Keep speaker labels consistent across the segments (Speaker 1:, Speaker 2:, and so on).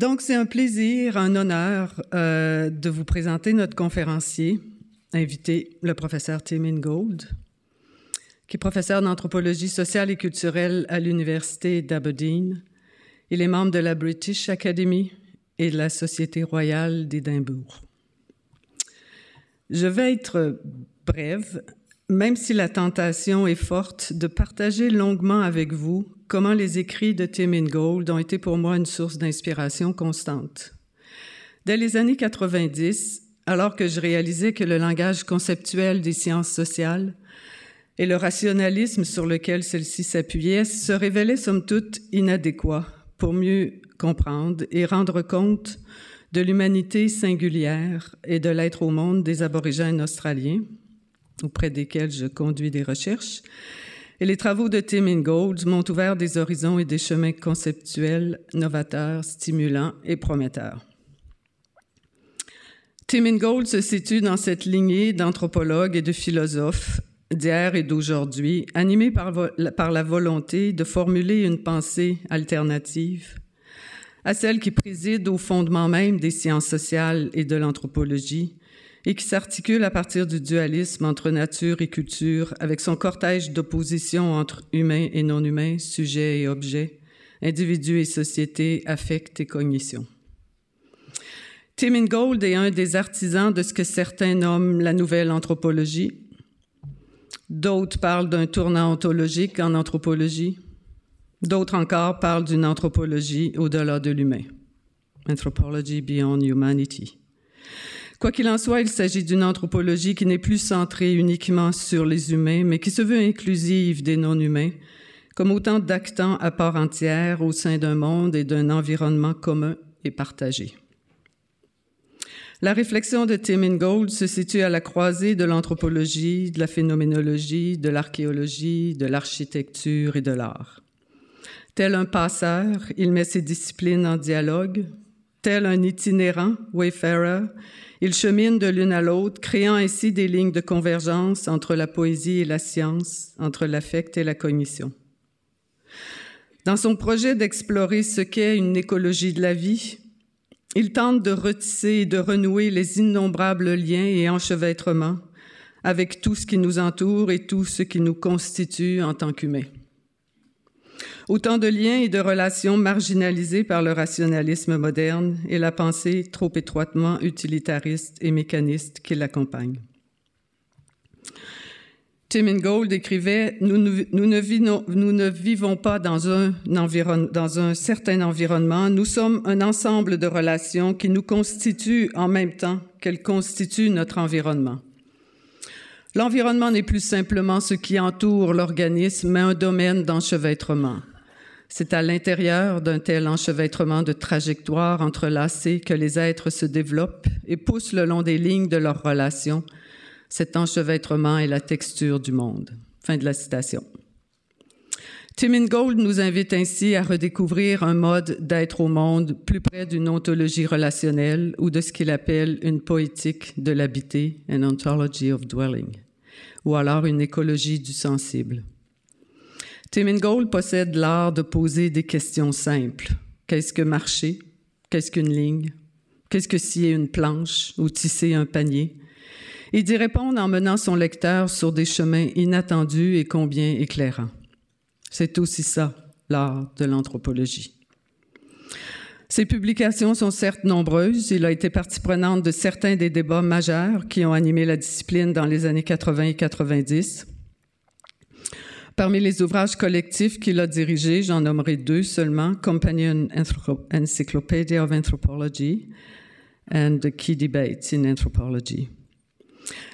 Speaker 1: Donc, c'est un plaisir, un honneur de vous présenter notre conférencier, invité, le professeur Tim Ingold, qui est professeur d'anthropologie sociale et culturelle à l'Université d'Aberdeen. Il est membre de la British Academy et de la Société royale d'Édimbourg. Je vais être brève, même si la tentation est forte de partager longuement avec vous comment les écrits de Tim Ingold ont été pour moi une source d'inspiration constante. Dès les années 90, alors que je réalisais que le langage conceptuel des sciences sociales et le rationalisme sur lequel celle-ci s'appuyait se révélaient somme toute inadéquats pour mieux comprendre et rendre compte de l'humanité singulière et de l'être au monde des aborigènes australiens, auprès desquels je conduis des recherches. Et les travaux de Tim Ingold m'ont ouvert des horizons et des chemins conceptuels novateurs, stimulants et prometteurs. Tim Ingold se situe dans cette lignée d'anthropologues et de philosophes d'hier et d'aujourd'hui, animés par la volonté de formuler une pensée alternative à celle qui préside au fondement même des sciences sociales et de l'anthropologie, et qui s'articule à partir du dualisme entre nature et culture, avec son cortège d'opposition entre humains et non-humains, sujets et objets, individus et société, affect et cognition. Tim Ingold est un des artisans de ce que certains nomment la nouvelle anthropologie. D'autres parlent d'un tournant ontologique en anthropologie. D'autres encore parlent d'une anthropologie au-delà de l'humain. Anthropology beyond humanity. Quoi qu'il en soit, il s'agit d'une anthropologie qui n'est plus centrée uniquement sur les humains, mais qui se veut inclusive des non-humains, comme autant d'actants à part entière au sein d'un monde et d'un environnement commun et partagé. La réflexion de Tim Ingold se situe à la croisée de l'anthropologie, de la phénoménologie, de l'archéologie, de l'architecture et de l'art. Tel un passeur, il met ses disciplines en dialogue. Tel un itinérant, wayfarer, il chemine de l'une à l'autre, créant ainsi des lignes de convergence entre la poésie et la science, entre l'affect et la cognition. Dans son projet d'explorer ce qu'est une écologie de la vie, il tente de retisser et de renouer les innombrables liens et enchevêtrements avec tout ce qui nous entoure et tout ce qui nous constitue en tant qu'humains. Autant de liens et de relations marginalisés par le rationalisme moderne et la pensée trop étroitement utilitariste et mécaniste qui l'accompagne. Tim Ingold écrivait « Nous ne vivons pas dans un certain environnement, nous sommes un ensemble de relations qui nous constituent en même temps qu'elles constituent notre environnement. L'environnement n'est plus simplement ce qui entoure l'organisme, mais un domaine d'enchevêtrement. C'est à l'intérieur d'un tel enchevêtrement de trajectoires entrelacées que les êtres se développent et poussent le long des lignes de leurs relations. Cet enchevêtrement est la texture du monde. » Fin de la citation. Tim Ingold nous invite ainsi à redécouvrir un mode d'être au monde plus près d'une ontologie relationnelle ou de ce qu'il appelle une poétique de l'habité, an ontology of dwelling, ou alors une écologie du sensible. Tim Ingold possède l'art de poser des questions simples. Qu'est-ce que marcher? Qu'est-ce qu'une ligne? Qu'est-ce que scier une planche ou tisser un panier? Et d'y répondre en menant son lecteur sur des chemins inattendus et combien éclairants. C'est aussi ça, l'art de l'anthropologie. Ses publications sont certes nombreuses. Il a été partie prenante de certains des débats majeurs qui ont animé la discipline dans les années 80 et 90. Parmi les ouvrages collectifs qu'il a dirigés, j'en nommerai deux seulement, Companion Encyclopedia of Anthropology and The Key Debates in Anthropology.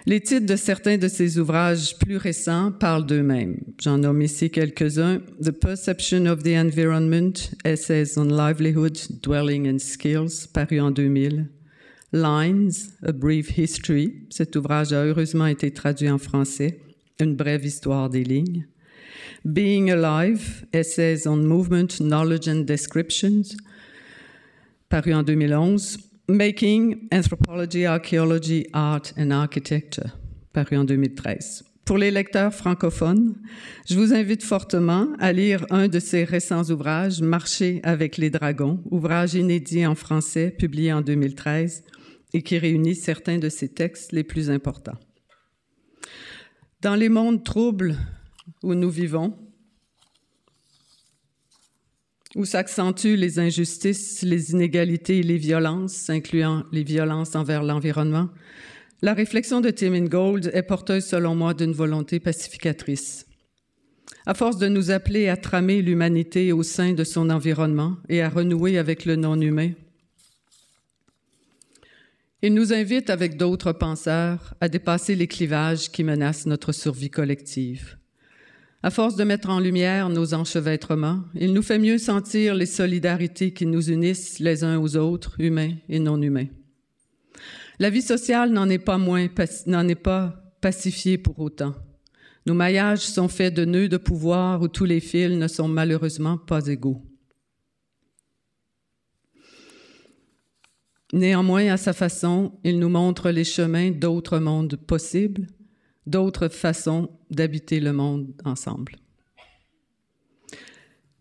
Speaker 1: Les titres de certains de ses ouvrages plus récents parlent d'eux-mêmes. J'en nomme ici quelques-uns. The Perception of the Environment, Essays on Livelihood, Dwelling and Skills, paru en 2000. Lines, A Brief History. Cet ouvrage a heureusement été traduit en français. Une brève histoire des lignes. Being Alive, Essays on Movement, Knowledge and Descriptions, paru en 2011. Making, Anthropology, Archaeology, Art and Architecture, paru en 2013. Pour les lecteurs francophones, je vous invite fortement à lire un de ses récents ouvrages, Marcher avec les dragons, ouvrage inédit en français, publié en 2013, et qui réunit certains de ses textes les plus importants. Dans les mondes troubles où nous vivons, où s'accentuent les injustices, les inégalités et les violences, incluant les violences envers l'environnement, la réflexion de Tim Ingold est porteuse, selon moi, d'une volonté pacificatrice. À force de nous appeler à tramer l'humanité au sein de son environnement et à renouer avec le non-humain, il nous invite, avec d'autres penseurs, à dépasser les clivages qui menacent notre survie collective. À force de mettre en lumière nos enchevêtrements, il nous fait mieux sentir les solidarités qui nous unissent les uns aux autres, humains et non humains. La vie sociale n'en est pas pacifiée pour autant. Nos maillages sont faits de nœuds de pouvoir où tous les fils ne sont malheureusement pas égaux. Néanmoins, à sa façon, il nous montre les chemins d'autres mondes possibles, d'autres façons d'habiter le monde ensemble.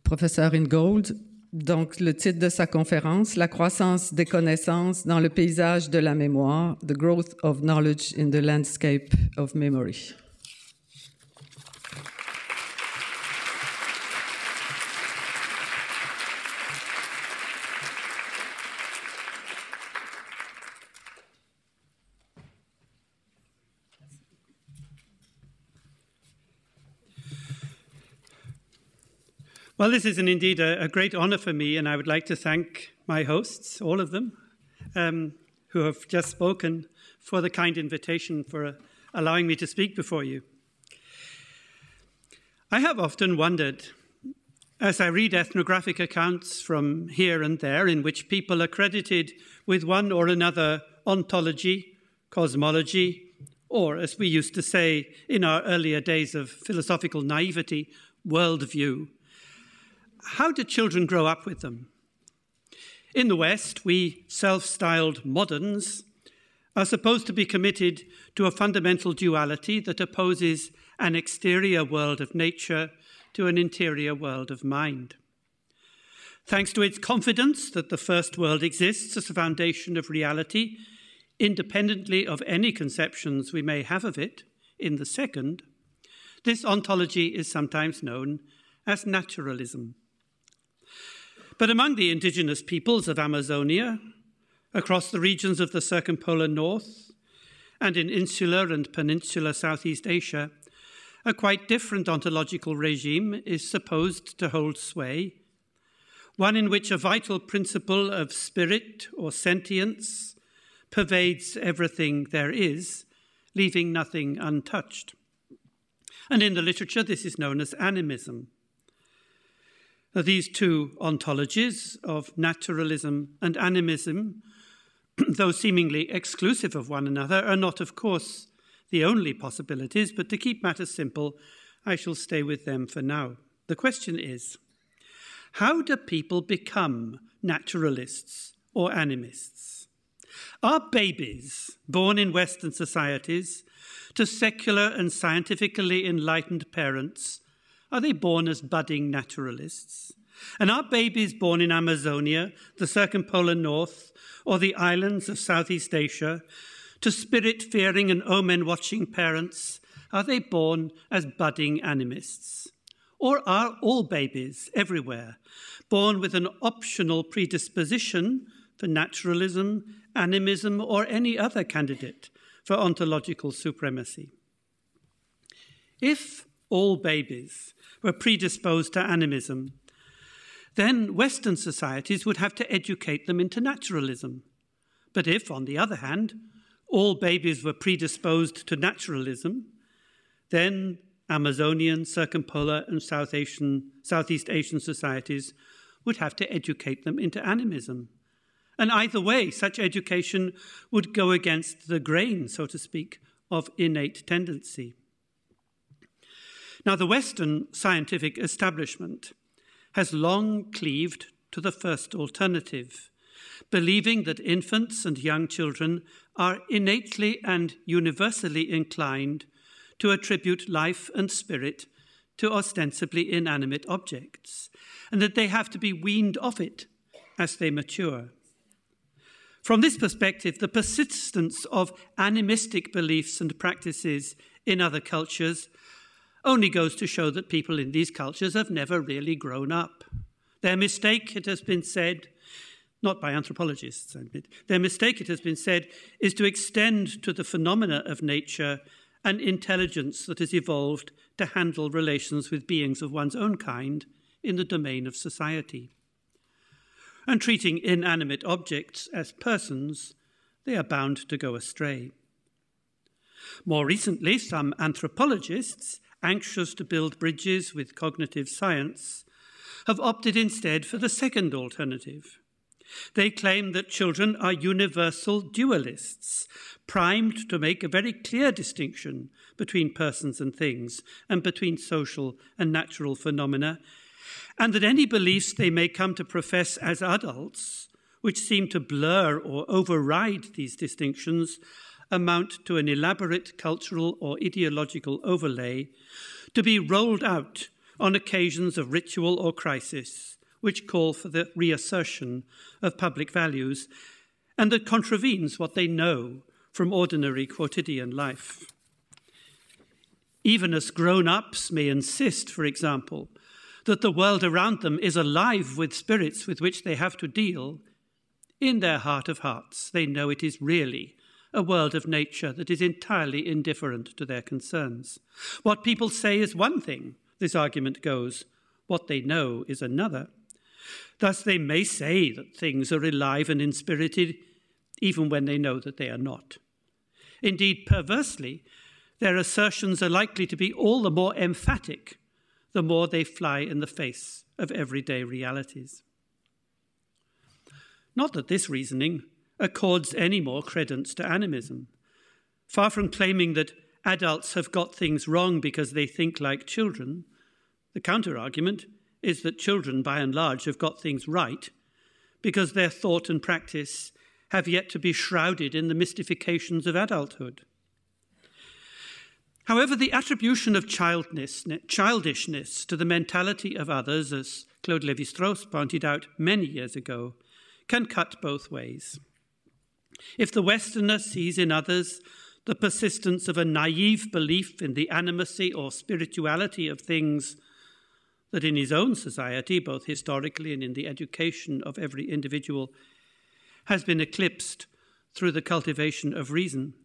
Speaker 1: Professeur Ingold, donc le titre de sa conférence, La croissance des connaissances dans le paysage de la mémoire, The Growth of Knowledge in the Landscape of Memory.
Speaker 2: Well, this is indeed a great honor for me, and I would like to thank my hosts, all of them, who have just spoken, for the kind invitation, for allowing me to speak before you. I have often wondered, as I read ethnographic accounts from here and there in which people are credited with one or another ontology, cosmology, or, as we used to say in our earlier days of philosophical naivety, worldview, how do children grow up with them? In the West, we self-styled moderns are supposed to be committed to a fundamental duality that opposes an exterior world of nature to an interior world of mind. Thanks to its confidence that the first world exists as a foundation of reality, independently of any conceptions we may have of it in the second, this ontology is sometimes known as naturalism. But among the indigenous peoples of Amazonia, across the regions of the circumpolar north, and in insular and peninsular Southeast Asia, a quite different ontological regime is supposed to hold sway, one in which a vital principle of spirit or sentience pervades everything there is, leaving nothing untouched. And in the literature, this is known as animism. Now, these two ontologies of naturalism and animism, though seemingly exclusive of one another, are not, of course, the only possibilities, but to keep matters simple, I shall stay with them for now. The question is, how do people become naturalists or animists? Are babies born in Western societies to secular and scientifically enlightened parents, are they born as budding naturalists? And are babies born in Amazonia, the circumpolar north, or the islands of Southeast Asia, to spirit-fearing and omen-watching parents, are they born as budding animists? Or are all babies everywhere born with an optional predisposition for naturalism, animism, or any other candidate for ontological supremacy? If all babies were predisposed to animism, then Western societies would have to educate them into naturalism. But if, on the other hand, all babies were predisposed to naturalism, then Amazonian, circumpolar, and Southeast Asian societies would have to educate them into animism. And either way, such education would go against the grain, so to speak, of innate tendency. Now, the Western scientific establishment has long cleaved to the first alternative, believing that infants and young children are innately and universally inclined to attribute life and spirit to ostensibly inanimate objects, and that they have to be weaned off it as they mature. From this perspective, the persistence of animistic beliefs and practices in other cultures only goes to show that people in these cultures have never really grown up. Their mistake, it has been said, not by anthropologists, I admit, their mistake, it has been said, is to extend to the phenomena of nature an intelligence that has evolved to handle relations with beings of one's own kind in the domain of society. And treating inanimate objects as persons, they are bound to go astray. More recently, some anthropologists, anxious to build bridges with cognitive science, have opted instead for the second alternative. They claim that children are universal dualists, primed to make a very clear distinction between persons and things, and between social and natural phenomena, and that any beliefs they may come to profess as adults, which seem to blur or override these distinctions, amount to an elaborate cultural or ideological overlay to be rolled out on occasions of ritual or crisis, which call for the reassertion of public values, and that contravenes what they know from ordinary quotidian life. Even as grown-ups may insist, for example, that the world around them is alive with spirits with which they have to deal, in their heart of hearts they know it is really a world of nature that is entirely indifferent to their concerns. What people say is one thing, this argument goes. What they know is another. Thus they may say that things are alive and inspirited, even when they know that they are not. Indeed, perversely, their assertions are likely to be all the more emphatic the more they fly in the face of everyday realities. Not that this reasoning accords any more credence to animism. Far from claiming that adults have got things wrong because they think like children, the counter-argument is that children, by and large, have got things right because their thought and practice have yet to be shrouded in the mystifications of adulthood. However, the attribution of childishness to the mentality of others, as Claude Lévi-Strauss pointed out many years ago, can cut both ways. If the Westerner sees in others the persistence of a naive belief in the animacy or spirituality of things that in his own society, both historically and in the education of every individual, has been eclipsed through the cultivation of reason,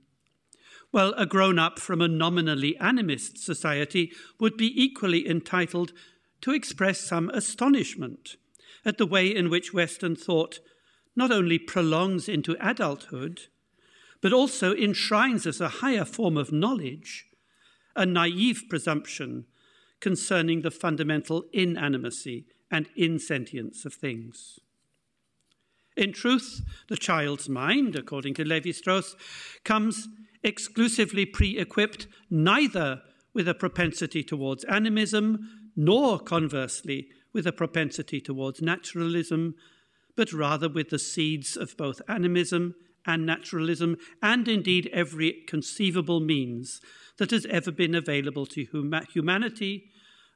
Speaker 2: well, a grown-up from a nominally animist society would be equally entitled to express some astonishment at the way in which Western thought not only prolongs into adulthood, but also enshrines as a higher form of knowledge a naive presumption concerning the fundamental inanimacy and insentience of things. In truth, the child's mind, according to Lévi-Strauss, comes exclusively pre-equipped neither with a propensity towards animism, nor conversely with a propensity towards naturalism, but rather with the seeds of both animism and naturalism, and indeed every conceivable means that has ever been available to humanity,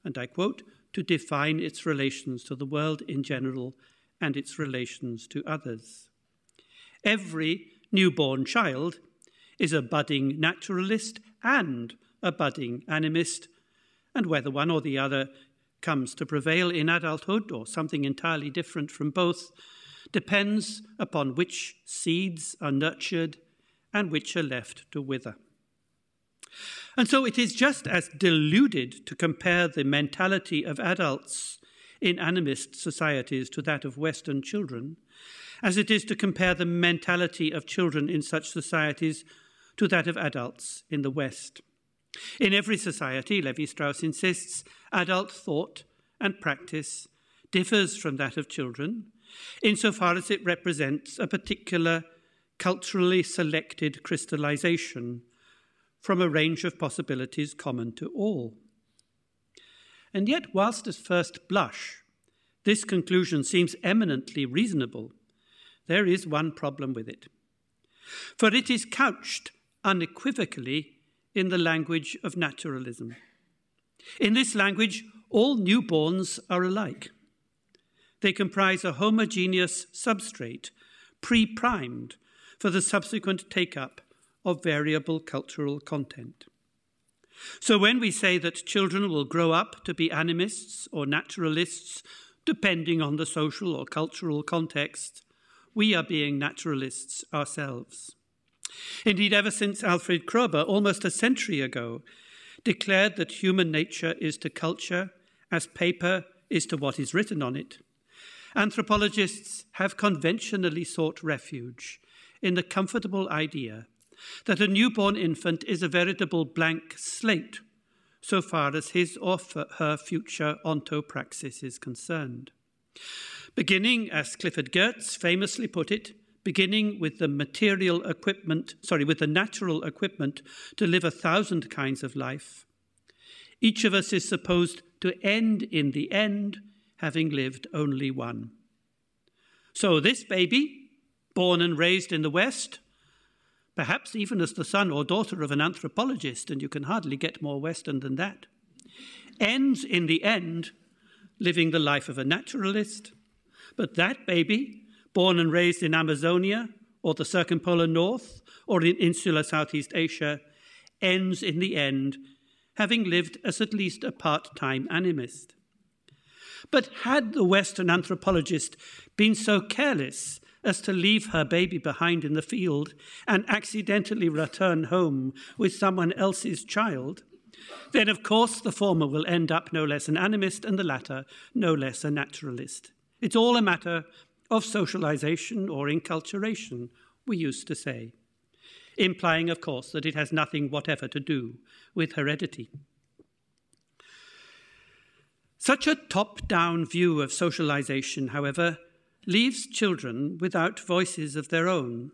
Speaker 2: and I quote, to define its relations to the world in general and its relations to others. Every newborn child is a budding naturalist and a budding animist, and whether one or the other comes to prevail in adulthood or something entirely different from both depends upon which seeds are nurtured and which are left to wither. And so it is just as deluded to compare the mentality of adults in animist societies to that of Western children, as it is to compare the mentality of children in such societies to that of adults in the West. In every society, Lévi-Strauss insists, adult thought and practice differs from that of children insofar as it represents a particular culturally selected crystallization from a range of possibilities common to all. And yet, whilst at first blush, this conclusion seems eminently reasonable, there is one problem with it. For it is couched unequivocally in the language of naturalism. In this language, all newborns are alike. They comprise a homogeneous substrate, pre-primed for the subsequent take-up of variable cultural content. So when we say that children will grow up to be animists or naturalists, depending on the social or cultural context, we are being naturalists ourselves. Indeed, ever since Alfred Kroeber, almost a century ago, declared that human nature is to culture as paper is to what is written on it, anthropologists have conventionally sought refuge in the comfortable idea that a newborn infant is a veritable blank slate so far as his or her future ontopraxis is concerned. Beginning, as Clifford Geertz famously put it, beginning with the natural equipment to live 1,000 kinds of life, each of us is supposed to end in the end having lived only one. So this baby, born and raised in the West, perhaps even as the son or daughter of an anthropologist, and you can hardly get more Western than that, ends in the end living the life of a naturalist. But that baby, born and raised in Amazonia or the circumpolar north or in insular Southeast Asia, ends in the end having lived as at least a part-time animist. But had the Western anthropologist been so careless as to leave her baby behind in the field and accidentally return home with someone else's child, then of course the former will end up no less an animist and the latter no less a naturalist. It's all a matter of socialization or enculturation, we used to say, implying, of course, that it has nothing whatever to do with heredity. Such a top-down view of socialization, however, leaves children without voices of their own.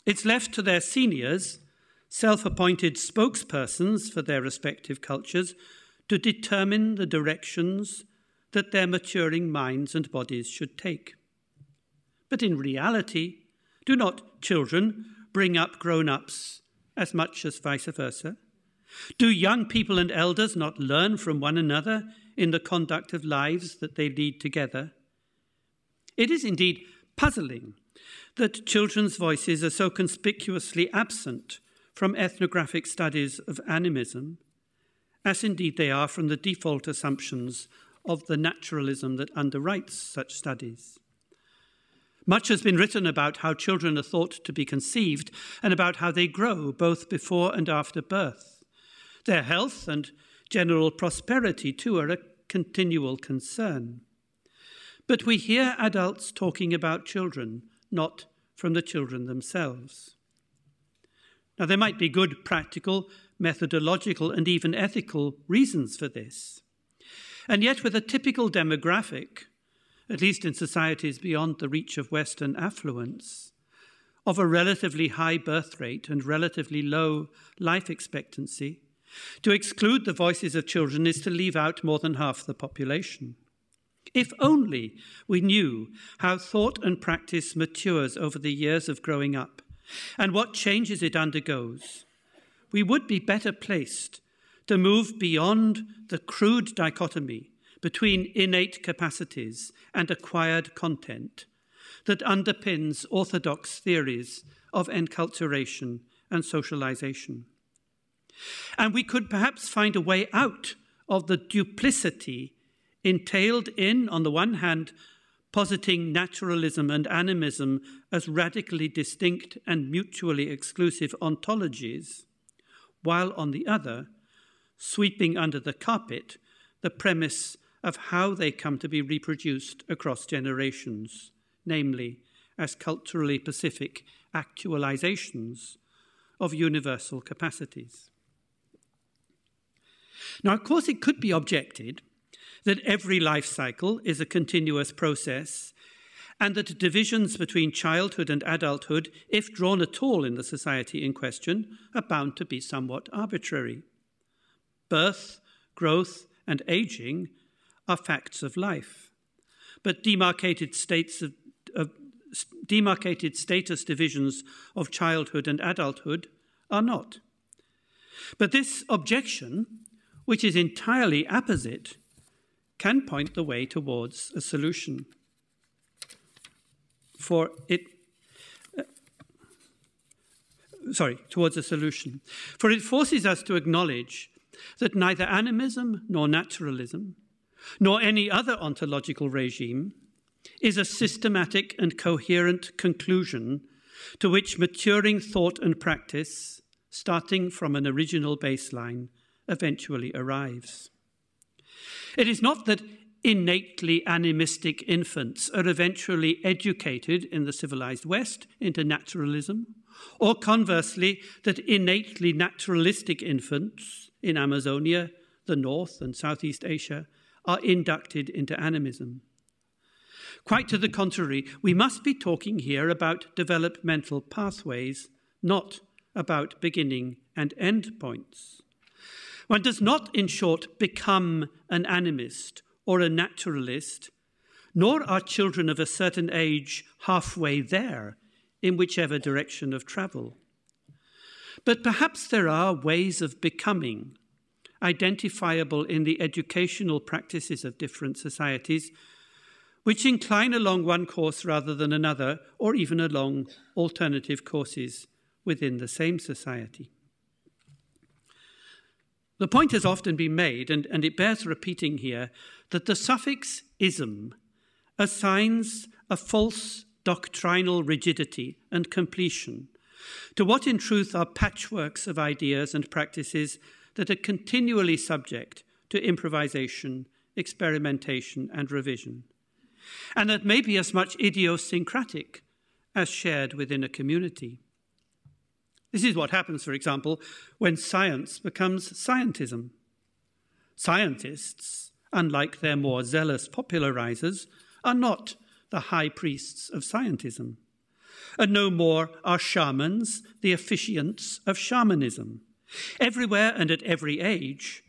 Speaker 2: It's left to their seniors, self-appointed spokespersons for their respective cultures, to determine the directions that their maturing minds and bodies should take. But in reality, do not children bring up grown-ups as much as vice versa? Do young people and elders not learn from one another in the conduct of lives that they lead together? It is indeed puzzling that children's voices are so conspicuously absent from ethnographic studies of animism, as indeed they are from the default assumptions of the naturalism that underwrites such studies. Much has been written about how children are thought to be conceived and about how they grow both before and after birth. Their health and general prosperity, too, are a continual concern. But we hear adults talking about children, not from the children themselves. Now, there might be good practical, methodological, and even ethical reasons for this. And yet, with a typical demographic, at least in societies beyond the reach of Western affluence, of a relatively high birth rate and relatively low life expectancy, to exclude the voices of children is to leave out more than half the population. If only we knew how thought and practice matures over the years of growing up and what changes it undergoes, we would be better placed to move beyond the crude dichotomy between innate capacities and acquired content that underpins orthodox theories of enculturation and socialization. And we could perhaps find a way out of the duplicity entailed in, on the one hand, positing naturalism and animism as radically distinct and mutually exclusive ontologies, while on the other, sweeping under the carpet the premise of how they come to be reproduced across generations, namely as culturally specific actualizations of universal capacities. Now, of course, it could be objected that every life cycle is a continuous process and that divisions between childhood and adulthood, if drawn at all in the society in question, are bound to be somewhat arbitrary. Birth, growth, and aging are facts of life, but demarcated status divisions of childhood and adulthood are not. But this objection, which is entirely apposite, can point the way towards a solution. Towards a solution. For it forces us to acknowledge that neither animism nor naturalism, nor any other ontological regime, is a systematic and coherent conclusion to which maturing thought and practice, starting from an original baseline, eventually arrives. It is not that innately animistic infants are eventually educated in the civilized West into naturalism, or conversely, that innately naturalistic infants in Amazonia, the North and Southeast Asia, are inducted into animism. Quite to the contrary, we must be talking here about developmental pathways, not about beginning and end points. One does not, in short, become an animist or a naturalist, nor are children of a certain age halfway there in whichever direction of travel. But perhaps there are ways of becoming, identifiable in the educational practices of different societies, which incline along one course rather than another, or even along alternative courses within the same society. The point has often been made, and it bears repeating here, that the suffix ism assigns a false doctrinal rigidity and completion to what in truth are patchworks of ideas and practices that are continually subject to improvisation, experimentation, and revision, and that may be as much idiosyncratic as shared within a community. This is what happens, for example, when science becomes scientism. Scientists, unlike their more zealous popularizers, are not the high priests of scientism, and no more are shamans the officiants of shamanism. Everywhere and at every age,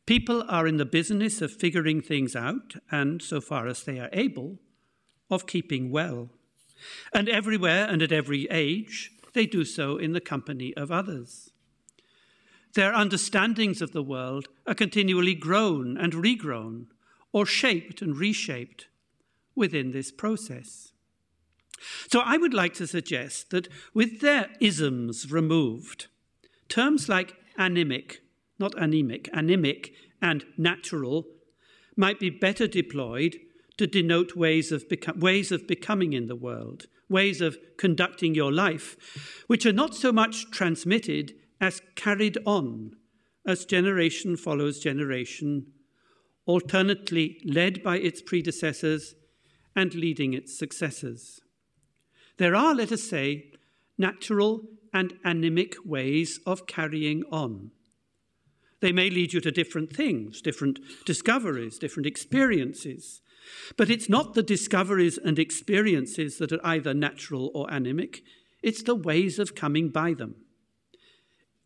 Speaker 2: people are in the business of figuring things out and, so far as they are able, of keeping well. And everywhere and at every age, they do so in the company of others. Their understandings of the world are continually grown and regrown, or shaped and reshaped within this process. So I would like to suggest that with their isms removed, terms like anemic, not anemic, anemic and natural might be better deployed to denote ways of becoming in the world, ways of conducting your life, which are not so much transmitted as carried on as generation follows generation, alternately led by its predecessors and leading its successors. There are, let us say, natural and anemic ways of carrying on. They may lead you to different things, different discoveries, different experiences. But it's not the discoveries and experiences that are either natural or anemic, it's the ways of coming by them.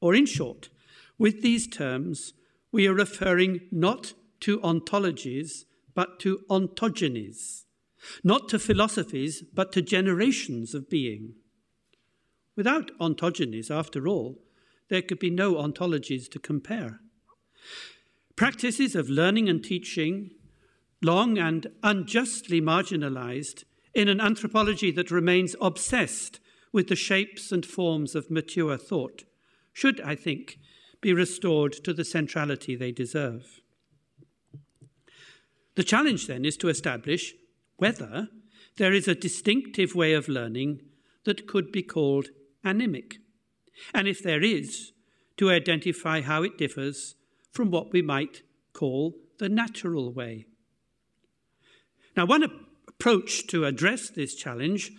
Speaker 2: Or in short, with these terms, we are referring not to ontologies, but to ontogenies, not to philosophies, but to generations of being. Without ontogenies, after all, there could be no ontologies to compare. Practices of learning and teaching, long and unjustly marginalized in an anthropology that remains obsessed with the shapes and forms of mature thought, should, I think, be restored to the centrality they deserve. The challenge, then, is to establish whether there is a distinctive way of learning that could be called anemic, and if there is, to identify how it differs from what we might call the natural way. Now, one approach to address this challenge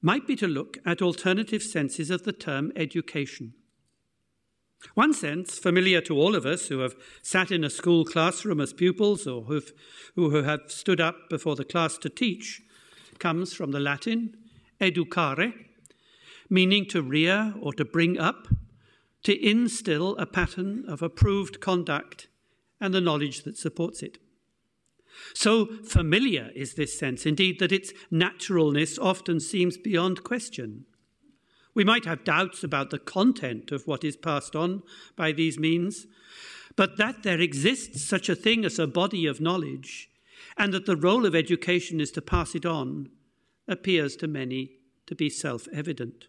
Speaker 2: might be to look at alternative senses of the term education. One sense, familiar to all of us who have sat in a school classroom as pupils or who have stood up before the class to teach, comes from the Latin educare, meaning to rear or to bring up, to instill a pattern of approved conduct and the knowledge that supports it. So familiar is this sense, indeed, that its naturalness often seems beyond question. We might have doubts about the content of what is passed on by these means, but that there exists such a thing as a body of knowledge, and that the role of education is to pass it on, appears to many to be self-evident.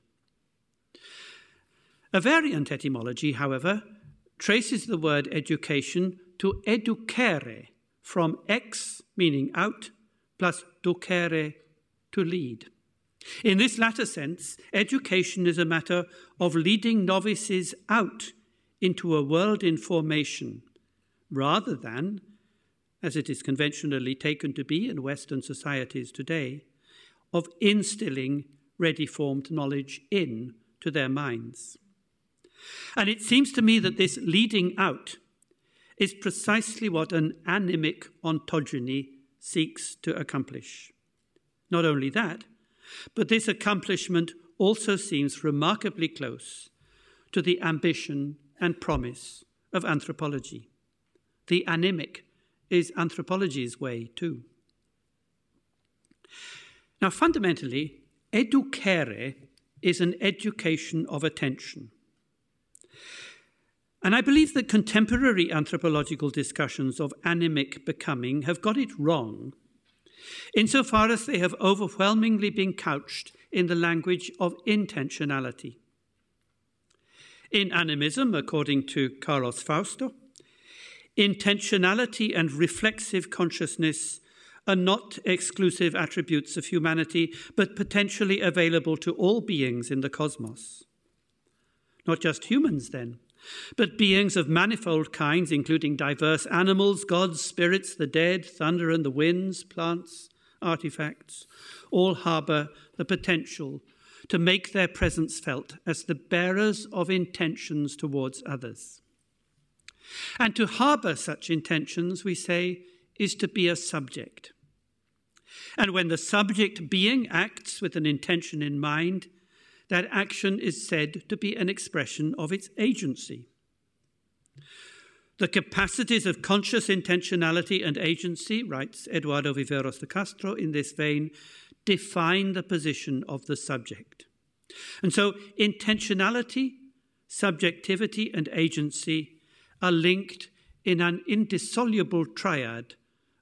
Speaker 2: A variant etymology, however, traces the word education to educere, from ex, meaning out, plus ducere, to lead. In this latter sense, education is a matter of leading novices out into a world in formation, rather than, as it is conventionally taken to be in Western societies today, of instilling ready-formed knowledge into their minds. And it seems to me that this leading out is precisely what an animic ontogeny seeks to accomplish. Not only that, but this accomplishment also seems remarkably close to the ambition and promise of anthropology. The animic is anthropology's way too. Now, fundamentally, educere is an education of attention. And I believe that contemporary anthropological discussions of animic becoming have got it wrong, insofar as they have overwhelmingly been couched in the language of intentionality. In animism, according to Carlos Fausto, intentionality and reflexive consciousness are not exclusive attributes of humanity, but potentially available to all beings in the cosmos. Not just humans, then, but beings of manifold kinds, including diverse animals, gods, spirits, the dead, thunder and the winds, plants, artifacts, all harbour the potential to make their presence felt as the bearers of intentions towards others. And to harbour such intentions, we say, is to be a subject. And when the subject being acts with an intention in mind, that action is said to be an expression of its agency. The capacities of conscious intentionality and agency, writes Eduardo Viveros de Castro in this vein, define the position of the subject. And so intentionality, subjectivity, and agency are linked in an indissoluble triad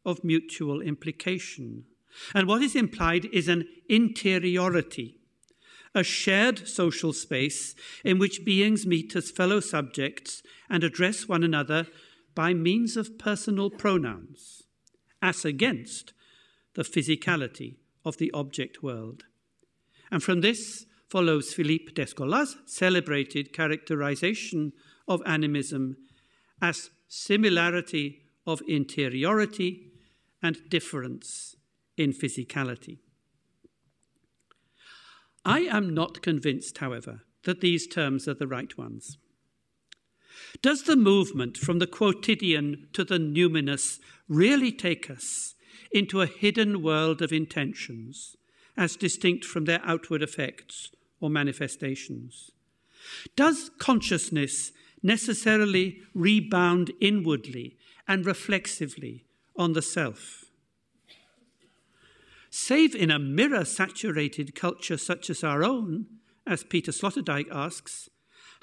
Speaker 2: of mutual implication. And what is implied is an interiority, a shared social space in which beings meet as fellow subjects and address one another by means of personal pronouns, as against the physicality of the object world. And from this follows Philippe Descolas' celebrated characterization of animism as similarity of interiority and difference in physicality. I am not convinced, however, that these terms are the right ones. Does the movement from the quotidian to the numinous really take us into a hidden world of intentions, as distinct from their outward effects or manifestations? Does consciousness necessarily rebound inwardly and reflexively on the self? Save in a mirror-saturated culture such as our own, as Peter Sloterdijk asks,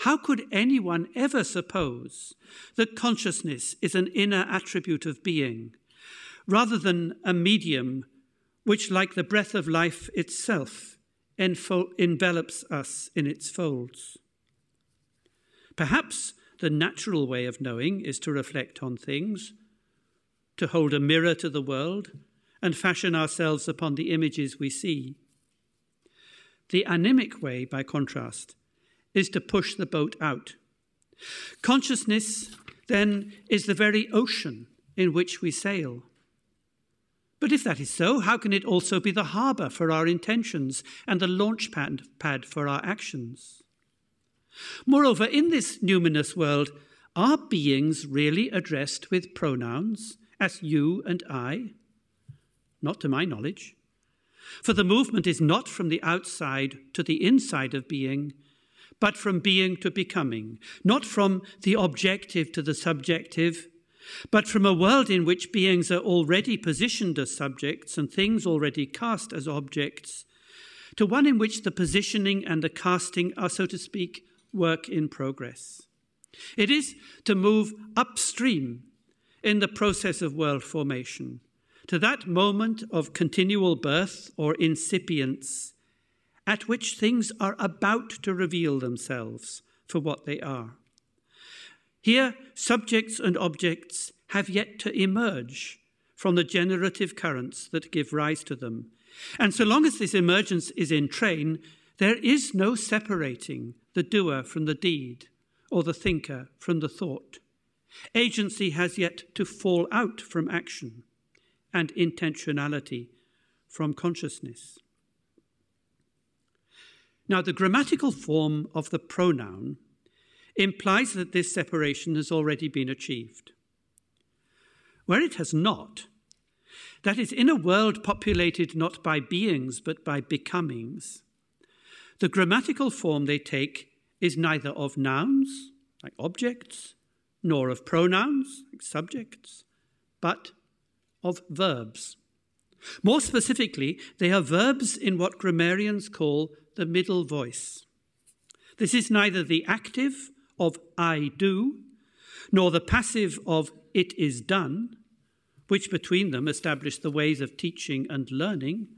Speaker 2: how could anyone ever suppose that consciousness is an inner attribute of being, rather than a medium which, like the breath of life itself, envelops us in its folds? Perhaps the natural way of knowing is to reflect on things, to hold a mirror to the world, and fashion ourselves upon the images we see. The animic way, by contrast, is to push the boat out. Consciousness, then, is the very ocean in which we sail. But if that is so, how can it also be the harbour for our intentions and the launch pad for our actions? Moreover, in this numinous world, are beings really addressed with pronouns as you and I? Not to my knowledge. For the movement is not from the outside to the inside of being, but from being to becoming, not from the objective to the subjective, but from a world in which beings are already positioned as subjects and things already cast as objects, to one in which the positioning and the casting are, so to speak, work in progress. It is to move upstream in the process of world formation, to that moment of continual birth or incipience at which things are about to reveal themselves for what they are. Here, subjects and objects have yet to emerge from the generative currents that give rise to them. And so long as this emergence is in train, there is no separating the doer from the deed or the thinker from the thought. Agency has yet to fall out from action and intentionality from consciousness. Now, the grammatical form of the pronoun implies that this separation has already been achieved. Where it has not, that is, in a world populated not by beings but by becomings, the grammatical form they take is neither of nouns, like objects, nor of pronouns, like subjects, but of verbs. More specifically, they are verbs in what grammarians call the middle voice. This is neither the active of I do, nor the passive of it is done, which between them establish the ways of teaching and learning,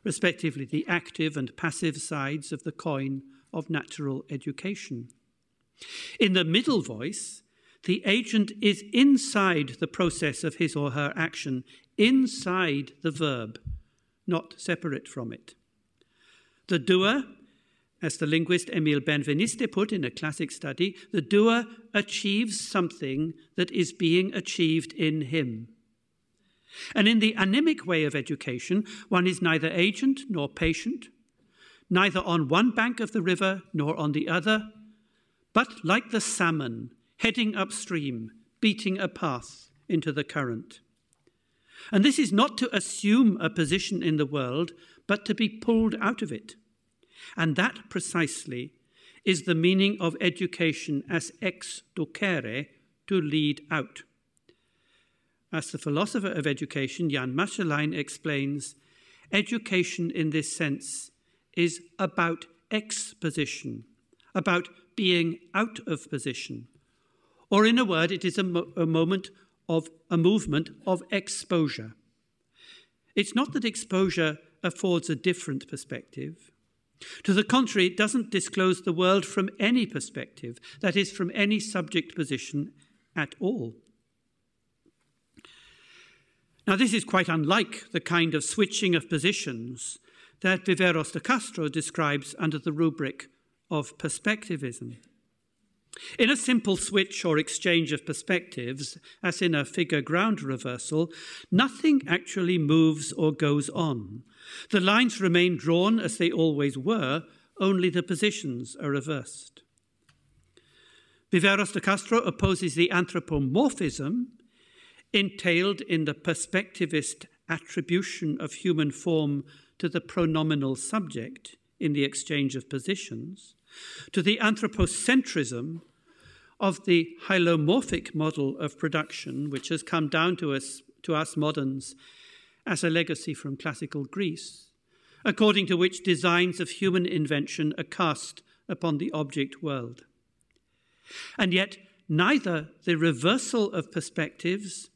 Speaker 2: respectively the active and passive sides of the coin of natural education. In the middle voice, the agent is inside the process of his or her action, inside the verb, not separate from it. The doer, as the linguist Emile Benveniste put in a classic study, the doer achieves something that is being achieved in him. And in the anemic way of education, one is neither agent nor patient, neither on one bank of the river nor on the other, but like the salmon, heading upstream, beating a path into the current. And this is not to assume a position in the world, but to be pulled out of it. And that precisely is the meaning of education as ex docere, to lead out. As the philosopher of education, Jan Maschelein, explains, education in this sense is about exposition, about being out of position. Or in a word, it is a movement of exposure. It's not that exposure affords a different perspective. To the contrary, it doesn't disclose the world from any perspective, that is, from any subject position at all. Now, this is quite unlike the kind of switching of positions that Viveros de Castro describes under the rubric of perspectivism. In a simple switch or exchange of perspectives, as in a figure ground reversal, nothing actually moves or goes on. The lines remain drawn as they always were, only the positions are reversed. Viveros de Castro opposes the anthropomorphism entailed in the perspectivist attribution of human form to the pronominal subject in the exchange of positions, to the anthropocentrism of the hylomorphic model of production, which has come down to us moderns as a legacy from classical Greece, according to which designs of human invention are cast upon the object world. And yet, neither the reversal of perspectives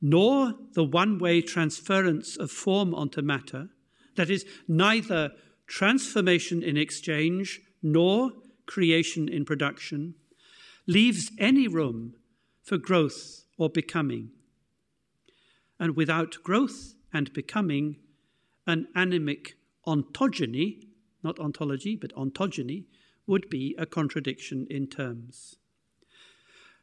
Speaker 2: nor the one-way transference of form onto matter, that is, neither transformation in exchange nor creation in production, leaves any room for growth or becoming. And without growth and becoming, an anemic ontogeny, not ontology, but ontogeny, would be a contradiction in terms.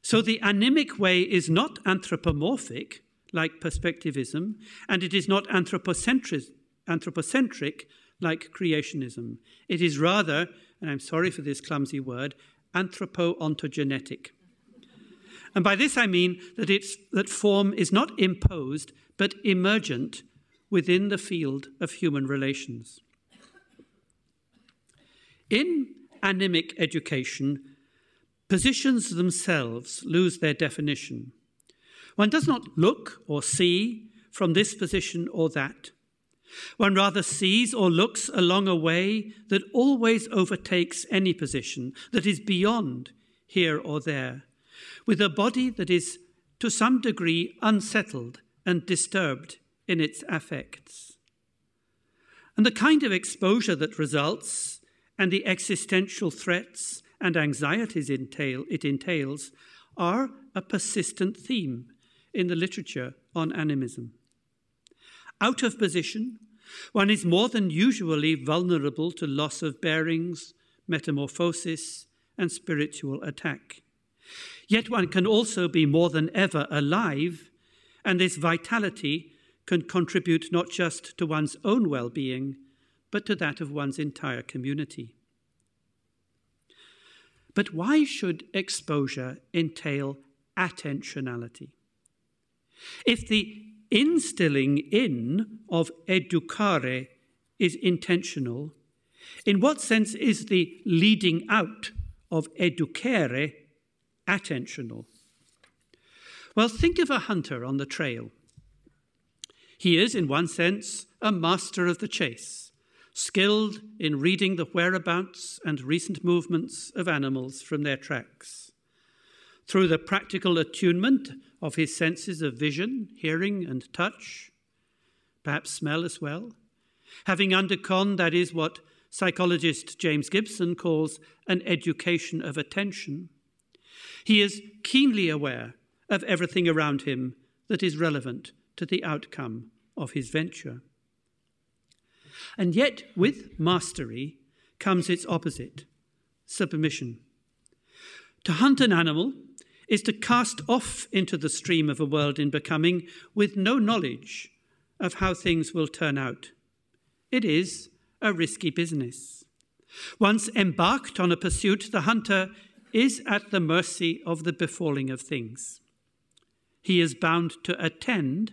Speaker 2: So the anemic way is not anthropomorphic, like perspectivism, and it is not anthropocentric, like creationism. It is rather, and I'm sorry for this clumsy word, anthropo-ontogenetic. And by this I mean that form is not imposed, but emergent within the field of human relations. In anemic education, positions themselves lose their definition. One does not look or see from this position or that, One rather sees or looks along a way that always overtakes any position, that is beyond here or there, with a body that is to some degree unsettled and disturbed in its affects. And the kind of exposure that results and the existential threats and anxieties it entails are a persistent theme in the literature on animism. Out of position, one is more than usually vulnerable to loss of bearings, metamorphosis, and spiritual attack. Yet one can also be more than ever alive, and this vitality can contribute not just to one's own well-being, but to that of one's entire community. But why should exposure entail attentionality? If the instilling in of educare is intentional, in what sense is the leading out of educare attentional? Well, think of a hunter on the trail. He is, in one sense, a master of the chase, skilled in reading the whereabouts and recent movements of animals from their tracks. Through the practical attunement of his senses of vision, hearing, and touch, perhaps smell as well, having undergone, that is what psychologist James Gibson calls an education of attention, he is keenly aware of everything around him that is relevant to the outcome of his venture. And yet, with mastery comes its opposite, submission. To hunt an animal is to cast off into the stream of a world in becoming with no knowledge of how things will turn out. It is a risky business. Once embarked on a pursuit, the hunter is at the mercy of the befalling of things. He is bound to attend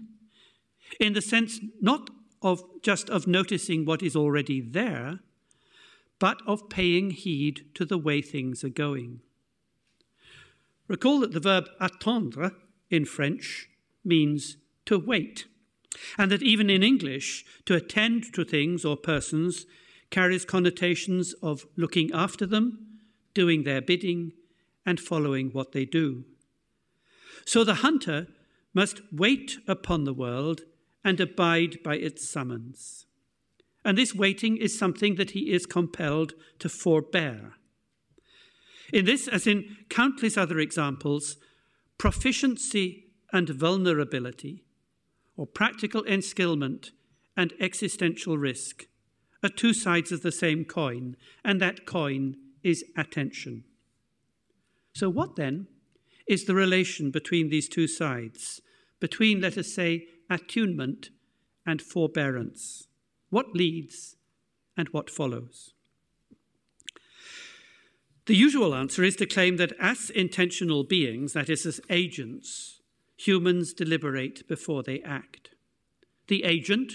Speaker 2: in the sense not of just of noticing what is already there, but of paying heed to the way things are going. Recall that the verb attendre in French means to wait, and that even in English, to attend to things or persons carries connotations of looking after them, doing their bidding, and following what they do. So the hunter must wait upon the world and abide by its summons. And this waiting is something that he is compelled to forbear. In this, as in countless other examples, proficiency and vulnerability, or practical enskillment and existential risk, are two sides of the same coin, and that coin is attention. So what then is the relation between these two sides, between, let us say, attunement and forbearance? What leads and what follows? The usual answer is to claim that as intentional beings, that is, as agents, humans deliberate before they act. The agent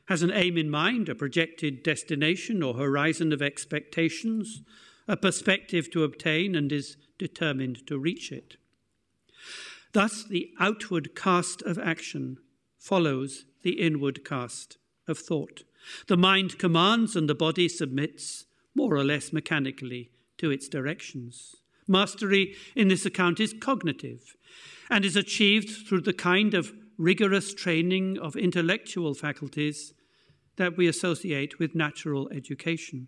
Speaker 2: has an aim in mind, a projected destination or horizon of expectations, a perspective to obtain, and is determined to reach it. Thus, the outward cast of action follows the inward cast of thought. The mind commands and the body submits, more or less mechanically, to its directions. Mastery in this account is cognitive and is achieved through the kind of rigorous training of intellectual faculties that we associate with natural education.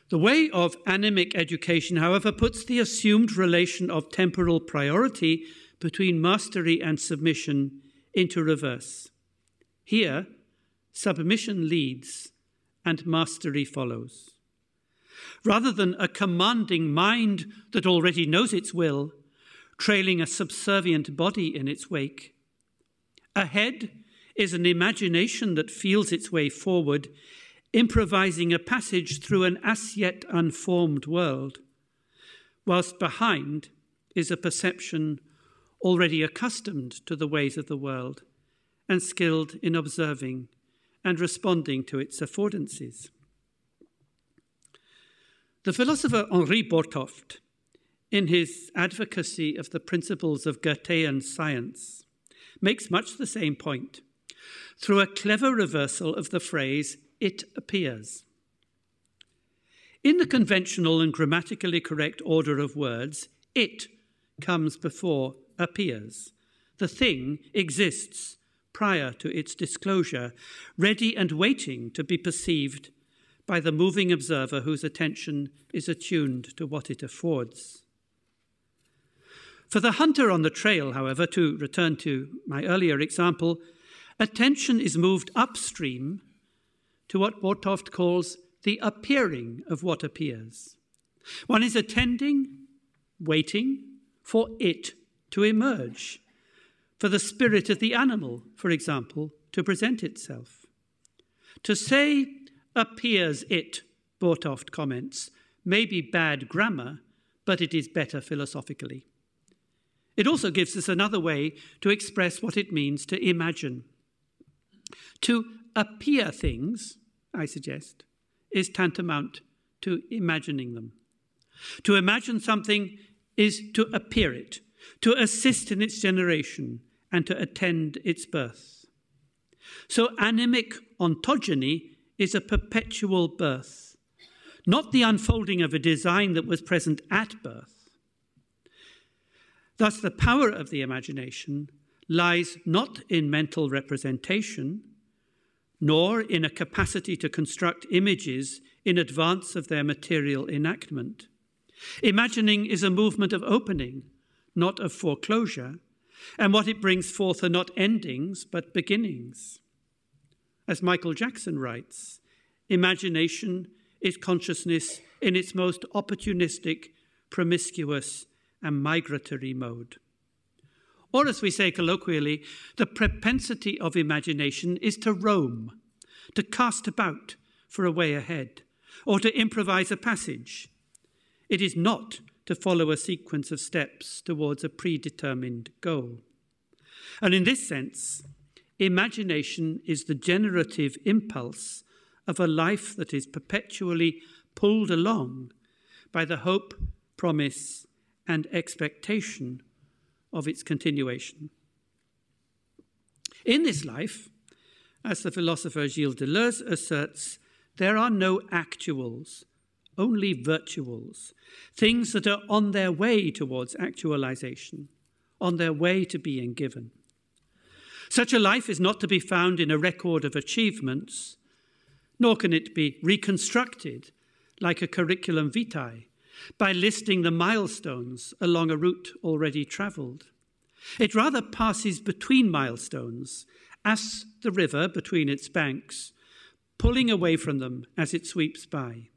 Speaker 2: The way of animic education, however, puts the assumed relation of temporal priority between mastery and submission into reverse. Here, submission leads and mastery follows. Rather than a commanding mind that already knows its will, trailing a subservient body in its wake, a head is an imagination that feels its way forward, improvising a passage through an as yet unformed world, whilst behind is a perception already accustomed to the ways of the world and skilled in observing and responding to its affordances. The philosopher Henri Bortoft, in his advocacy of the principles of Goethean science, makes much the same point, through a clever reversal of the phrase, it appears. In the conventional and grammatically correct order of words, it comes before appears. The thing exists prior to its disclosure, ready and waiting to be perceived by the moving observer whose attention is attuned to what it affords. For the hunter on the trail, however, to return to my earlier example, attention is moved upstream to what Bortoft calls the appearing of what appears. One is attending, waiting for it to emerge, for the spirit of the animal, for example, to present itself. To say appears it, Bortoft comments, may be bad grammar, but it is better philosophically. It also gives us another way to express what it means to imagine. To appear things, I suggest, is tantamount to imagining them. To imagine something is to appear it, to assist in its generation, and to attend its birth. So animic ontogeny is a perpetual birth, not the unfolding of a design that was present at birth. Thus, the power of the imagination lies not in mental representation, nor in a capacity to construct images in advance of their material enactment. Imagining is a movement of opening, not of foreclosure, and what it brings forth are not endings, but beginnings. As Michael Jackson writes, imagination is consciousness in its most opportunistic, promiscuous, and migratory mode. Or, as we say colloquially, the propensity of imagination is to roam, to cast about for a way ahead, or to improvise a passage. It is not to follow a sequence of steps towards a predetermined goal. And in this sense, imagination is the generative impulse of a life that is perpetually pulled along by the hope, promise, and expectation of its continuation. In this life, as the philosopher Gilles Deleuze asserts, there are no actuals, only virtuals, things that are on their way towards actualization, on their way to being given. Such a life is not to be found in a record of achievements, nor can it be reconstructed like a curriculum vitae by listing the milestones along a route already travelled. It rather passes between milestones, as the river between its banks, pulling away from them as it sweeps by.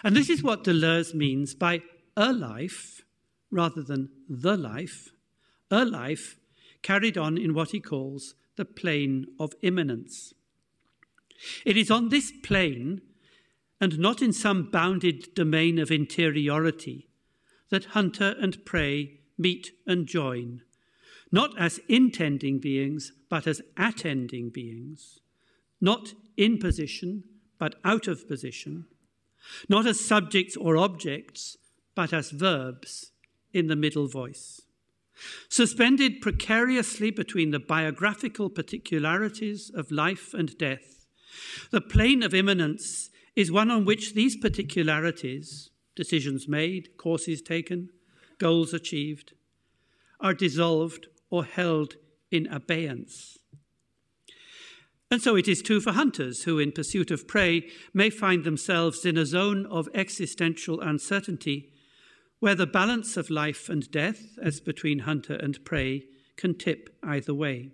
Speaker 2: And this is what Deleuze means by a life, rather than the life, a life carried on in what he calls the plane of immanence. It is on this plane, and not in some bounded domain of interiority, that hunter and prey meet and join, not as intending beings, but as attending beings, not in position, but out of position, not as subjects or objects, but as verbs in the middle voice. Suspended precariously between the biographical particularities of life and death, the plane of immanence is one on which these particularities, decisions made, courses taken, goals achieved, are dissolved or held in abeyance. And so it is too for hunters who, in pursuit of prey, may find themselves in a zone of existential uncertainty where the balance of life and death, as between hunter and prey, can tip either way.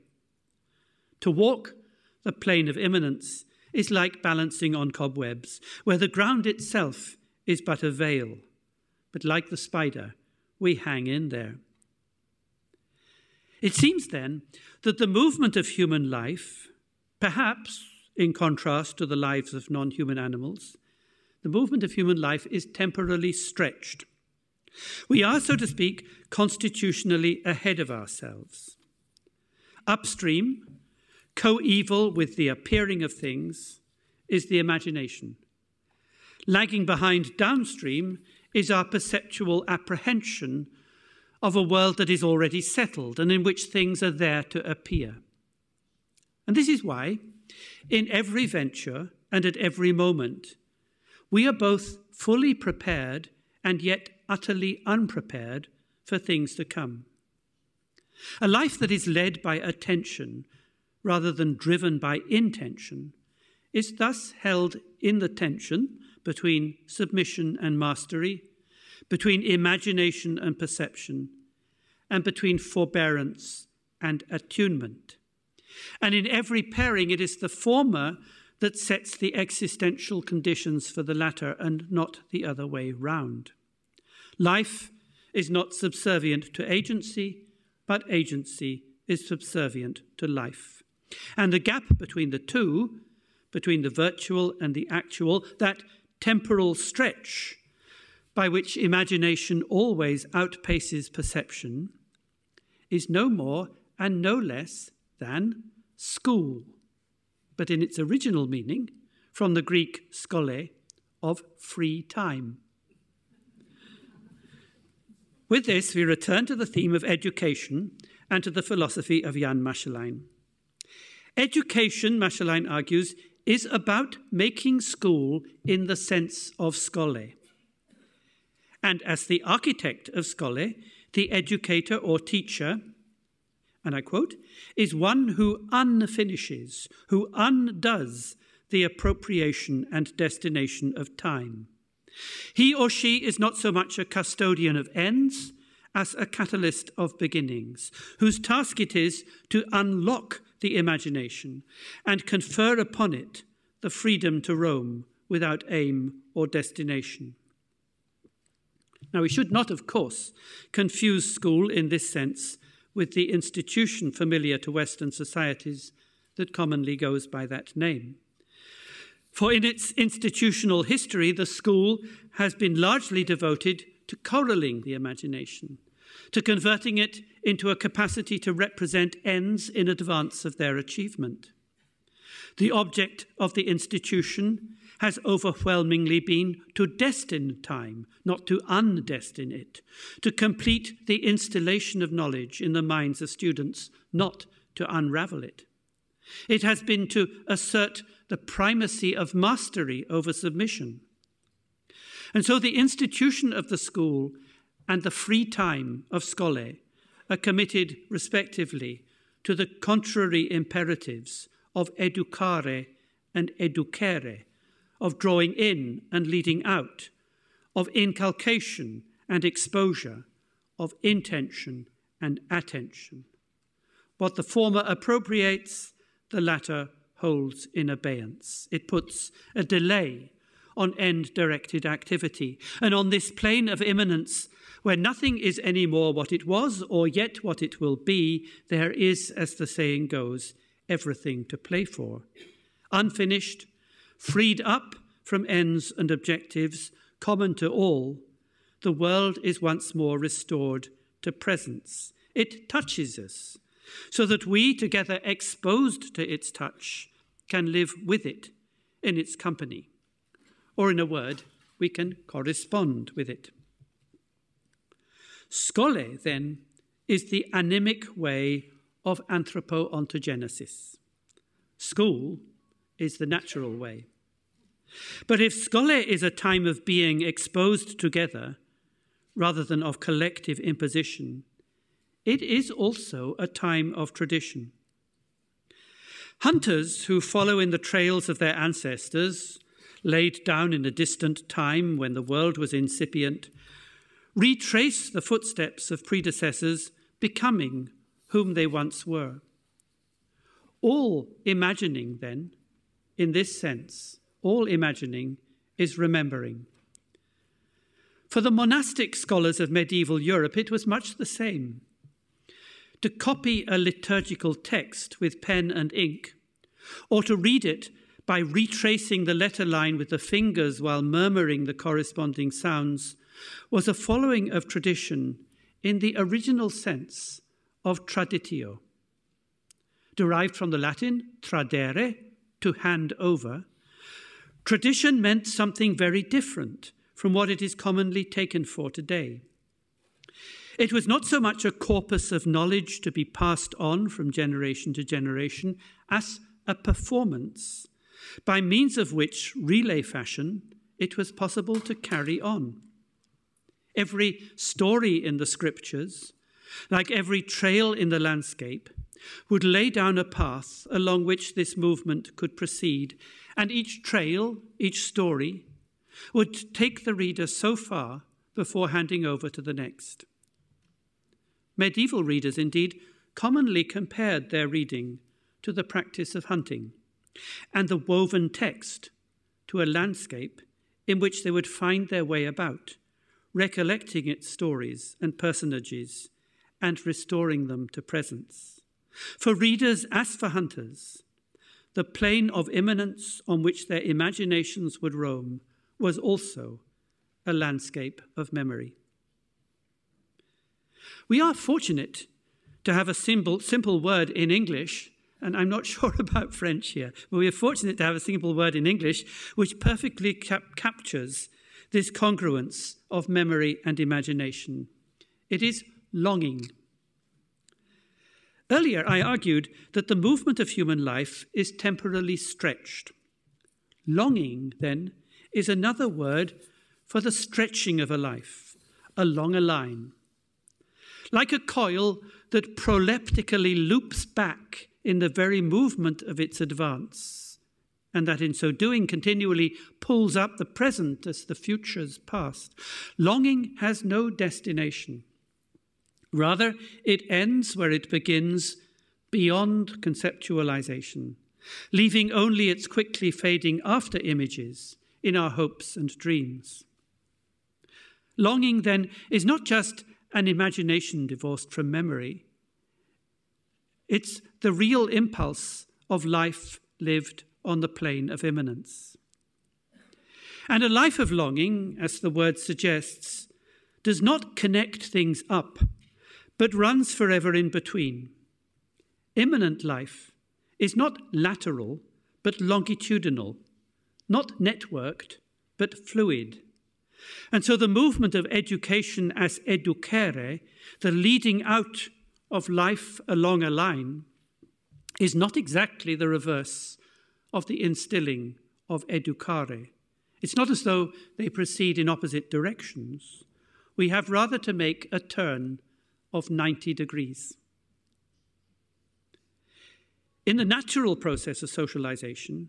Speaker 2: To walk the plane of immanence is like balancing on cobwebs, where the ground itself is but a veil, but like the spider, we hang in there. It seems then that the movement of human life, perhaps in contrast to the lives of non-human animals, the movement of human life is temporally stretched. We are, so to speak, constitutionally ahead of ourselves. Upstream, coeval with the appearing of things, is the imagination. Lagging behind downstream is our perceptual apprehension of a world that is already settled and in which things are there to appear. And this is why, in every venture and at every moment, we are both fully prepared and yet utterly unprepared for things to come. A life that is led by attention rather than driven by intention is thus held in the tension between submission and mastery, between imagination and perception, and between forbearance and attunement. And in every pairing, it is the former that sets the existential conditions for the latter and not the other way round. Life is not subservient to agency, but agency is subservient to life. And the gap between the two, between the virtual and the actual, that temporal stretch by which imagination always outpaces perception, is no more and no less than school, but in its original meaning, from the Greek skole, of free time. With this, we return to the theme of education and to the philosophy of Jan Maestlijn. Education, Maestlijn argues, is about making school in the sense of skole. And as the architect of skole, the educator or teacher, and I quote, is one who unfinishes, who undoes the appropriation and destination of time. He or she is not so much a custodian of ends as a catalyst of beginnings, whose task it is to unlock the imagination and confer upon it the freedom to roam without aim or destination. Now, we should not, of course, confuse school in this sense with the institution familiar to Western societies that commonly goes by that name. For in its institutional history, the school has been largely devoted to corralling the imagination, to converting it into a capacity to represent ends in advance of their achievement. The object of the institution has overwhelmingly been to destine time, not to undestine it, to complete the installation of knowledge in the minds of students, not to unravel it. It has been to assert the primacy of mastery over submission. And so the institution of the school and the free time of skole are committed, respectively, to the contrary imperatives of educare and educere, of drawing in and leading out, of inculcation and exposure, of intention and attention. What the former appropriates, the latter holds in abeyance. It puts a delay on end-directed activity, and on this plane of immanence, where nothing is any more what it was or yet what it will be, there is, as the saying goes, everything to play for. Unfinished, freed up from ends and objectives common to all, the world is once more restored to presence. It touches us, so that we, together exposed to its touch, can live with it in its company. Or in a word, we can correspond with it. Skole, then, is the animic way of anthropo-ontogenesis. School is the natural way. But if skole is a time of being exposed together, rather than of collective imposition, it is also a time of tradition. Hunters who follow in the trails of their ancestors, laid down in a distant time when the world was incipient, retrace the footsteps of predecessors, becoming whom they once were. All imagining, then, in this sense, all imagining is remembering. For the monastic scholars of medieval Europe, it was much the same. To copy a liturgical text with pen and ink, or to read it by retracing the letter line with the fingers while murmuring the corresponding sounds, was a following of tradition in the original sense of traditio. Derived from the Latin tradere, to hand over, tradition meant something very different from what it is commonly taken for today. It was not so much a corpus of knowledge to be passed on from generation to generation as a performance, by means of which relay fashion it was possible to carry on. Every story in the scriptures, like every trail in the landscape, would lay down a path along which this movement could proceed, and each trail, each story, would take the reader so far before handing over to the next. Medieval readers, indeed, commonly compared their reading to the practice of hunting, and the woven text to a landscape in which they would find their way about, recollecting its stories and personages, and restoring them to presence. For readers as for hunters, the plane of immanence on which their imaginations would roam was also a landscape of memory. We are fortunate to have a simple word in English, and I'm not sure about French here, but we are fortunate to have a simple word in English which perfectly captures this congruence of memory and imagination. It is longing. Earlier, I argued that the movement of human life is temporally stretched. Longing, then, is another word for the stretching of a life along a line. Like a coil that proleptically loops back in the very movement of its advance, and that in so doing continually pulls up the present as the future's past. Longing has no destination. Rather, it ends where it begins, beyond conceptualization, leaving only its quickly fading after images in our hopes and dreams. Longing, then, is not just an imagination divorced from memory. It's the real impulse of life lived on the plane of immanence. And a life of longing, as the word suggests, does not connect things up, but runs forever in between. Immanent life is not lateral, but longitudinal, not networked, but fluid. And so the movement of education as educere, the leading out of life along a line, is not exactly the reverse of the instilling of educare. It's not as though they proceed in opposite directions. We have rather to make a turn of 90 degrees. In the natural process of socialization,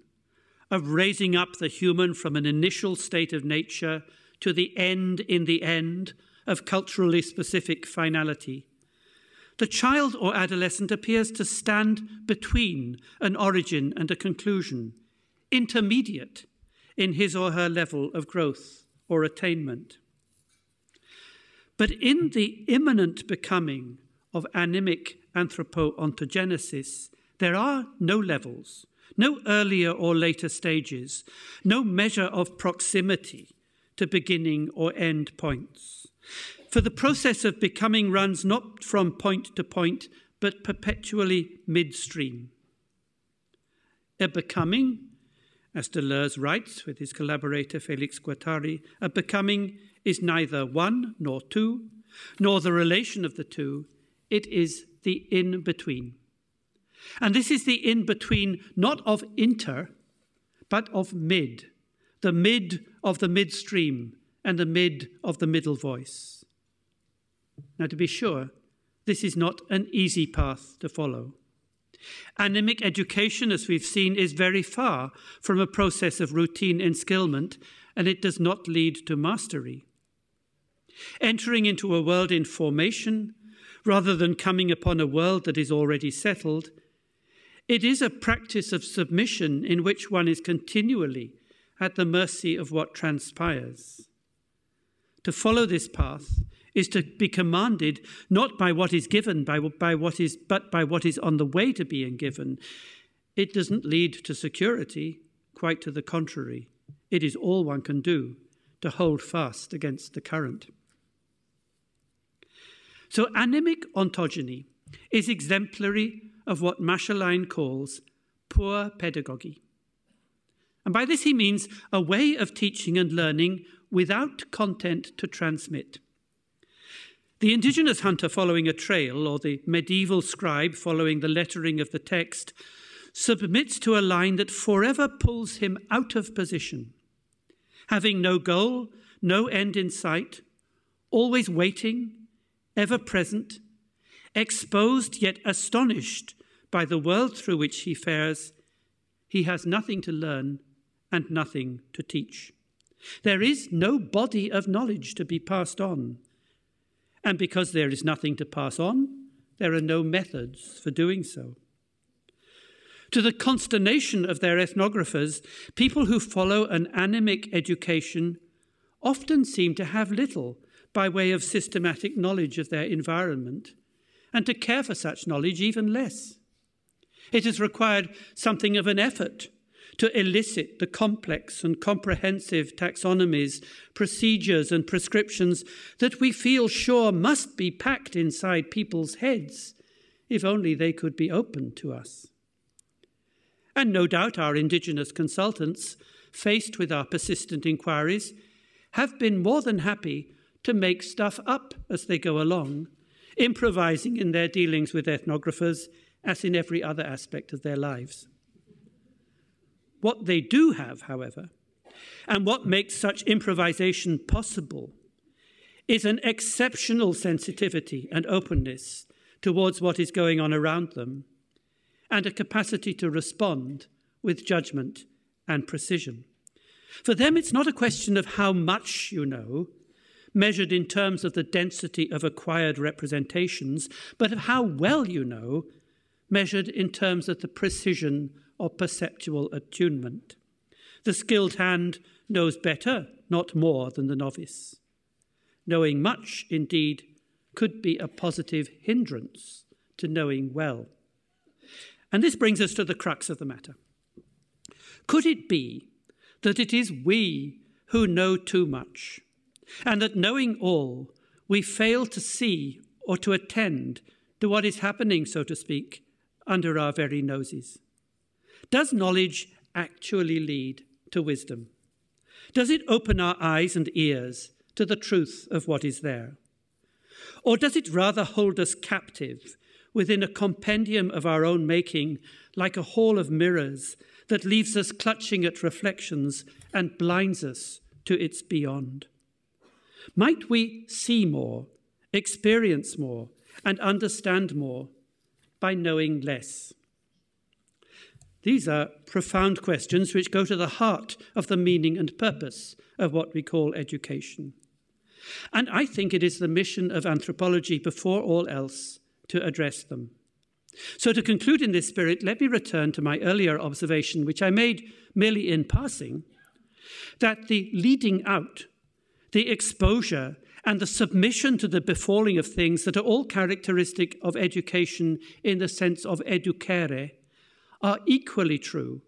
Speaker 2: of raising up the human from an initial state of nature to the end in the end of culturally specific finality, the child or adolescent appears to stand between an origin and a conclusion, intermediate in his or her level of growth or attainment. But in the immanent becoming of animic anthropo-ontogenesis, there are no levels, no earlier or later stages, no measure of proximity to beginning or end points. For the process of becoming runs not from point to point, but perpetually midstream. A becoming, as Deleuze writes with his collaborator Félix Guattari, a becoming is neither one nor two, nor the relation of the two. It is the in-between. And this is the in-between not of inter, but of mid, the mid of the midstream and the mid of the middle voice. Now, to be sure, this is not an easy path to follow. Animic education, as we've seen, is very far from a process of routine enskillment, and it does not lead to mastery. Entering into a world in formation, rather than coming upon a world that is already settled, it is a practice of submission in which one is continually at the mercy of what transpires. To follow this path is to be commanded not by what is given, but by what is on the way to being given. It doesn't lead to security, quite to the contrary. It is all one can do to hold fast against the current. So animic ontogeny is exemplary of what Maschlein calls pure pedagogy. And by this he means a way of teaching and learning without content to transmit. The indigenous hunter following a trail, or the medieval scribe following the lettering of the text, submits to a line that forever pulls him out of position, having no goal, no end in sight, always waiting, ever present, exposed yet astonished by the world through which he fares. He has nothing to learn and nothing to teach. There is no body of knowledge to be passed on. And because there is nothing to pass on, there are no methods for doing so. To the consternation of their ethnographers, people who follow an anemic education often seem to have little by way of systematic knowledge of their environment, and to care for such knowledge even less. It has required something of an effort to elicit the complex and comprehensive taxonomies, procedures and prescriptions that we feel sure must be packed inside people's heads, if only they could be opened to us. And no doubt our Indigenous consultants, faced with our persistent inquiries, have been more than happy to make stuff up as they go along, improvising in their dealings with ethnographers as in every other aspect of their lives. What they do have, however, and what makes such improvisation possible, is an exceptional sensitivity and openness towards what is going on around them, and a capacity to respond with judgment and precision. For them, it's not a question of how much you know, measured in terms of the density of acquired representations, but of how well you know, measured in terms of the precision of perceptual attunement. The skilled hand knows better, not more, than the novice. Knowing much, indeed, could be a positive hindrance to knowing well. And this brings us to the crux of the matter. Could it be that it is we who know too much, and that knowing all, we fail to see or to attend to what is happening, so to speak, under our very noses? Does knowledge actually lead to wisdom? Does it open our eyes and ears to the truth of what is there? Or does it rather hold us captive within a compendium of our own making, like a hall of mirrors that leaves us clutching at reflections and blinds us to its beyond? Might we see more, experience more, and understand more by knowing less? These are profound questions which go to the heart of the meaning and purpose of what we call education. And I think it is the mission of anthropology, before all else, to address them. So to conclude in this spirit, let me return to my earlier observation, which I made merely in passing, that the leading out, the exposure, and the submission to the befalling of things that are all characteristic of education in the sense of educere, are equally true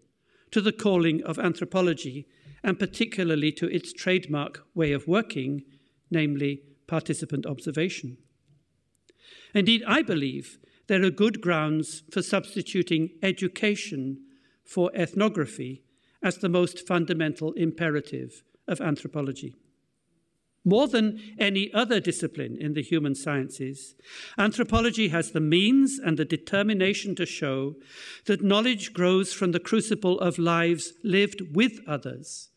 Speaker 2: to the calling of anthropology, and particularly to its trademark way of working, namely participant observation. Indeed, I believe there are good grounds for substituting education for ethnography as the most fundamental imperative of anthropology. More than any other discipline in the human sciences, anthropology has the means and the determination to show that knowledge grows from the crucible of lives lived with others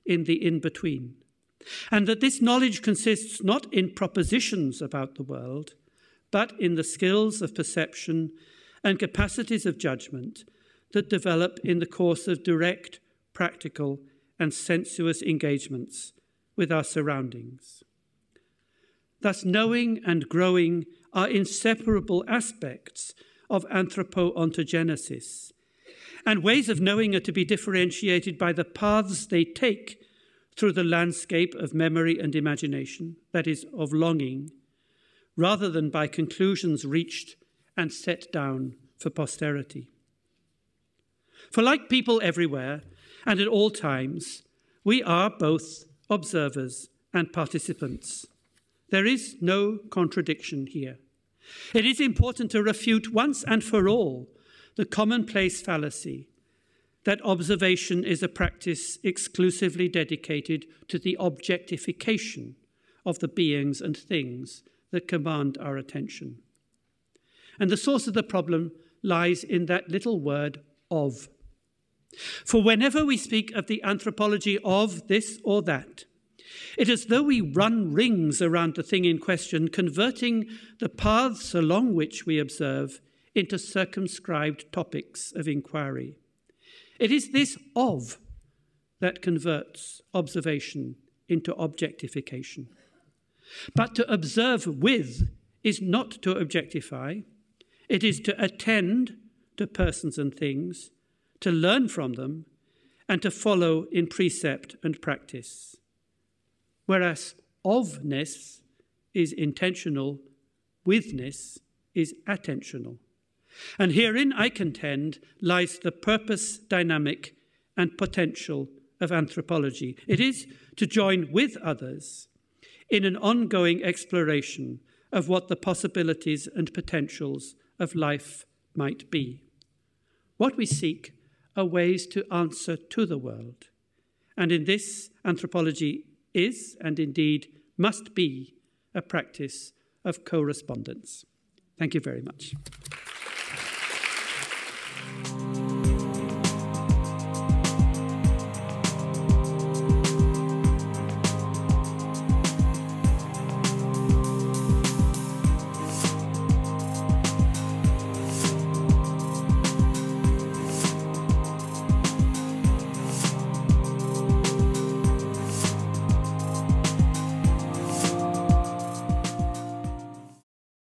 Speaker 2: in the in-between, and that this knowledge consists not in propositions about the world, but in the skills of perception and capacities of judgment that develop in the course of direct, practical, and sensuous engagements with our surroundings. Thus, knowing and growing are inseparable aspects of anthropo-ontogenesis, and ways of knowing are to be differentiated by the paths they take through the landscape of memory and imagination, that is, of longing, rather than by conclusions reached and set down for posterity. For like people everywhere and at all times, we are both observers and participants. There is no contradiction here. It is important to refute once and for all the commonplace fallacy that observation is a practice exclusively dedicated to the objectification of the beings and things that command our attention. And the source of the problem lies in that little word of. For whenever we speak of the anthropology of this or that, it is as though we run rings around the thing in question, converting the paths along which we observe into circumscribed topics of inquiry. It is this of that converts observation into objectification. But to observe with is not to objectify. It is to attend to persons and things, to learn from them, and to follow in precept and practice. Whereas ofness is intentional, withness is attentional. And herein, I contend, lies the purpose, dynamic, and potential of anthropology. It is to join with others in an ongoing exploration of what the possibilities and potentials of life might be. What we seek are ways to answer to the world. And in this, anthropology is, and indeed must be, a practice of correspondence. Thank you very much.